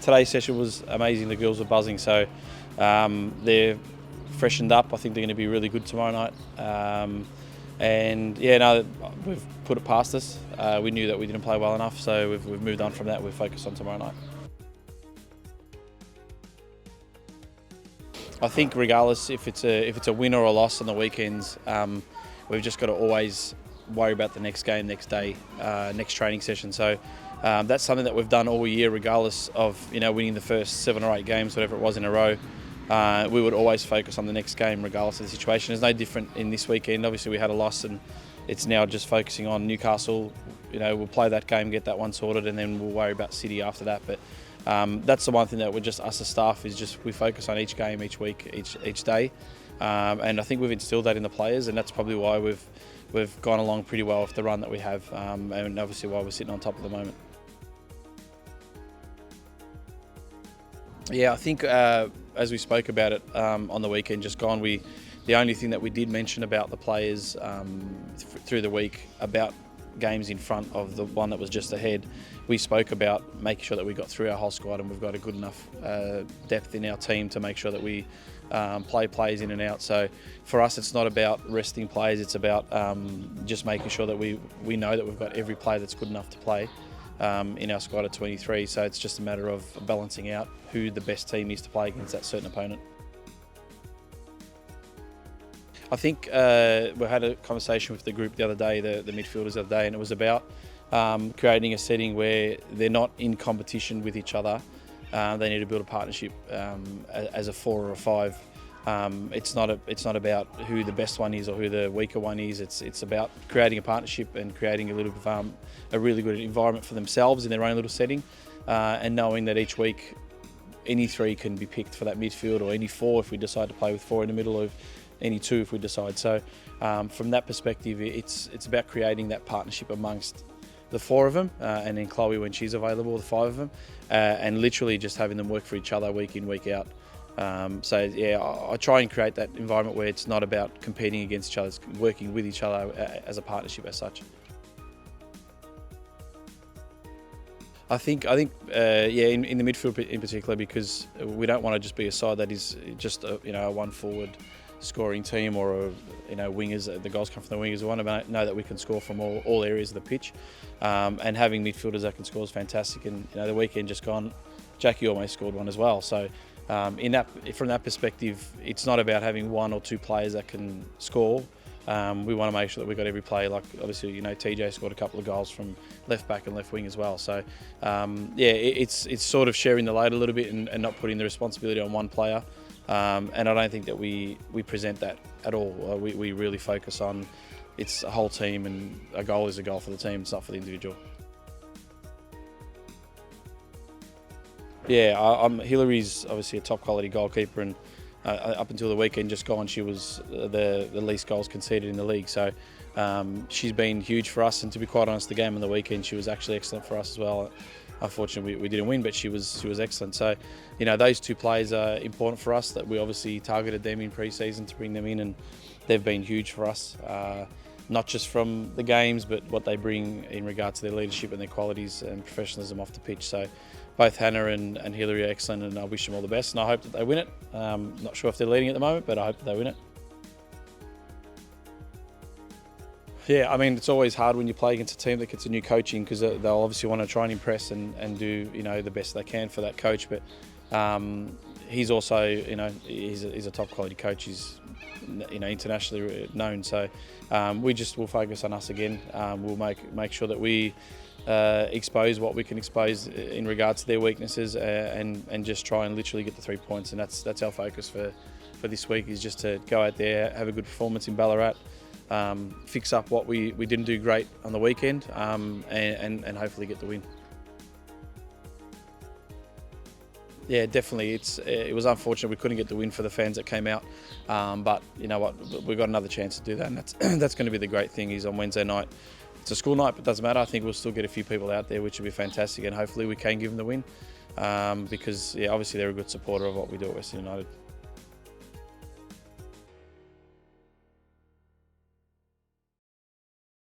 today's session was amazing. The girls were buzzing, so they're freshened up. I think they're going to be really good tomorrow night. And yeah, no, we've put it past us. We knew that we didn't play well enough, so we've moved on from that. We're focused on tomorrow night. I think regardless if it's a win or a loss on the weekends, we've just got to always worry about the next game, next day, next training session. So that's something that we've done all year, regardless of winning the first 7 or 8 games, whatever it was in a row. We would always focus on the next game, regardless of the situation. It's no different in this weekend. Obviously, we had a loss, and it's now just focusing on Newcastle. We'll play that game, get that one sorted, and then we'll worry about City after that. But that's the one thing that we're just us as staff is just we focus on each game, each week, each day, and I think we've instilled that in the players, and that's probably why we've gone along pretty well with the run that we have, and obviously why we're sitting on top at the moment. Yeah, I think as we spoke about it on the weekend just gone, the only thing that we did mention about the players through the week about games in front of the one that was just ahead, we spoke about making sure that we got through our whole squad and we've got a good enough depth in our team to make sure that we play players in and out. So for us, it's not about resting players, it's about just making sure that we know that we've got every player that's good enough to play in our squad of 23. So it's just a matter of balancing out who the best team is to play against that certain opponent. I think we had a conversation with the group the other day, the midfielders the other day, and it was about creating a setting where they're not in competition with each other. They need to build a partnership as a 4 or a 5. It's not about who the best one is or who the weaker one is. It's about creating a partnership and creating a little bit of a really good environment for themselves in their own little setting, and knowing that each week any 3 can be picked for that midfield, or any 4 if we decide to play with 4 in the middle, of any 2 if we decide. So from that perspective, it's about creating that partnership amongst the 4 of them, and then Chloe when she's available, the 5 of them, and literally just having them work for each other week in, week out. So yeah, I try and create that environment where it's not about competing against each other, it's working with each other as a partnership as such. I think yeah, in the midfield in particular, because we don't want to just be a side that is just a one forward scoring team, or wingers. The goals come from the wingers. We want to know that we can score from all areas of the pitch, and having midfielders that can score is fantastic. And the weekend just gone, Jackie almost scored one as well. So from that perspective, it's not about having 1 or 2 players that can score. We want to make sure that we've got every player. Like obviously, TJ scored a couple of goals from left back and left wing as well. So yeah, it's sort of sharing the load a little bit and not putting the responsibility on one player. And I don't think that we present that at all. We really focus on it's a whole team, and a goal is a goal for the team. It's not for the individual. Yeah, Hillary's obviously a top quality goalkeeper, and up until the weekend just gone, she was the least goals conceded in the league. So she's been huge for us, and to be quite honest, the game on the weekend, she was actually excellent for us as well. Unfortunately, we didn't win, but she was excellent. So, those 2 players are important for us. That we obviously targeted them in pre-season to bring them in, and they've been huge for us. Not just from the games, but what they bring in regard to their leadership and their qualities and professionalism off the pitch. So, both Hannah and Hillary are excellent, and I wish them all the best. And I hope that they win it. Not sure if they're leading at the moment, but I hope that they win it. Yeah, I mean, it's always hard when you play against a team that gets a new coach in, because they'll obviously want to try and impress and do the best they can for that coach. But he's also he's a top quality coach. He's internationally known. So we'll focus on us again. We'll make sure that we expose what we can expose in regards to their weaknesses, and just try and literally get the 3 points. And that's our focus for this week, is just to go out there, have a good performance in Ballarat. Fix up what we didn't do great on the weekend, and hopefully get the win. Yeah, definitely. It was unfortunate we couldn't get the win for the fans that came out, but you know what, we've got another chance to do that, and that's going to be the great thing. Is on Wednesday night, it's a school night, but it doesn't matter. I think we'll still get a few people out there, which will be fantastic, and hopefully we can give them the win, because yeah, obviously they're a good supporter of what we do at Western United.